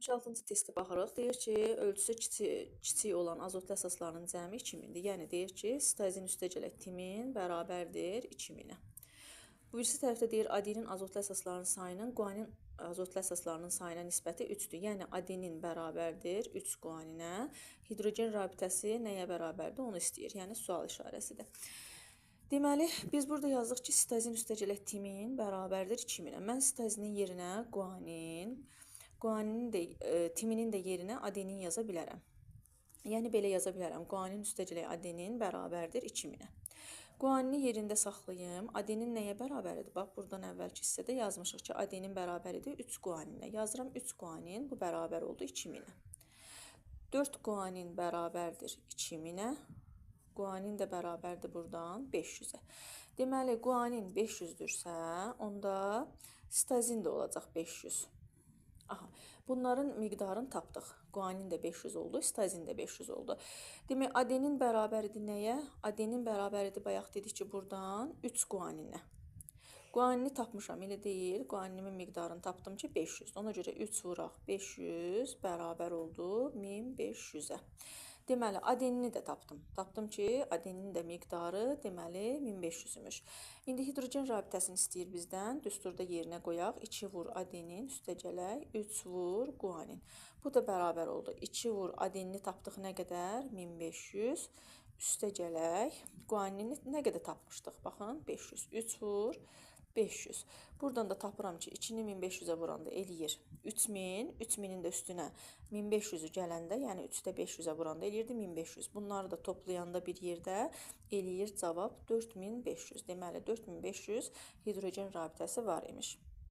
66-cı testə baxırıq. Deyir ki, ölçüsü kiçik olan azotlu əsasların cəmi 2000-dir. Yəni deyir ki, sitazin üstəgələk timin bərabərdir 2000-ə. Bu birisi tərəfdə deyir adenin azotlu əsaslarının sayının guanin azotlu əsaslarının sayına nisbəti 3-dür. Yəni adenin bərabərdir 3 guaninə. Hidrogen rabitəsi nəyə bərabərdir? Onu istəyir. Yəni sual işarəsidir. Deməli, biz burada yazdıq ki, sitazin üstəgələk timin bərabərdir 2000-ə. Mən sitazinin yerinə timinin də yerinə adenin yaza bilərəm. Yəni belə yaza bilərəm. Guanin üstəgələk adenin bərabərdir 2000-ə. Guanini yerində saxlayım. Adenin nəyə bərabəridir? Bax, buradan əvvəlki hissədə yazmışıq ki, adenin bərabəridir 3 guaninə. Yazıram 3 guanin, bu bərabər oldu 2000-ə. 4 guanin bərabərdir 2000-ə. Guanin də bərabərdir buradan 500-ə. Deməli, guanin 500-dürsə, onda sitazin də olacaq 500. Aha, bunların miqdarını tapdıq. Guanin də 500 oldu, sitazin də 500 oldu. Demək, adenin bərabəridir nəyə? Adenin bərabəridir, bayaq dedik ki, buradan 3 guaninə. Guanini tapmışam, elə deyil. Guaninimin miqdarını tapdım ki, 500. Ona görə 3 vuraq 500 bərabər oldu 1500-ə. Deməli, adenini də tapdım. Tapdım ki, adeninin də miqdarı deməli 1500-ümüş. İndi hidrogen rabitəsini istəyir bizdən. Düsturda yerinə qoyaq. 2 vur adenin üstəgələk 3 vur guanin. Bu da bərabər oldu. 2 vur adenini tapdıq nə qədər? 1500 üstəgələk guanini nə qədər tapmışdıq? Baxın, 500. 3 vur 500. Buradan da tapıram ki, 2-ni 1500-ə vuranda eləyir 3000. 3000-in də üstünə 1500-ü gələndə, yəni 3-də 500-ə vuranda eləyirdi 1500. Bunları da toplayanda bir yerdə eləyir cavab 4500. Deməli, 4500 hidrogen rabitəsi var imiş.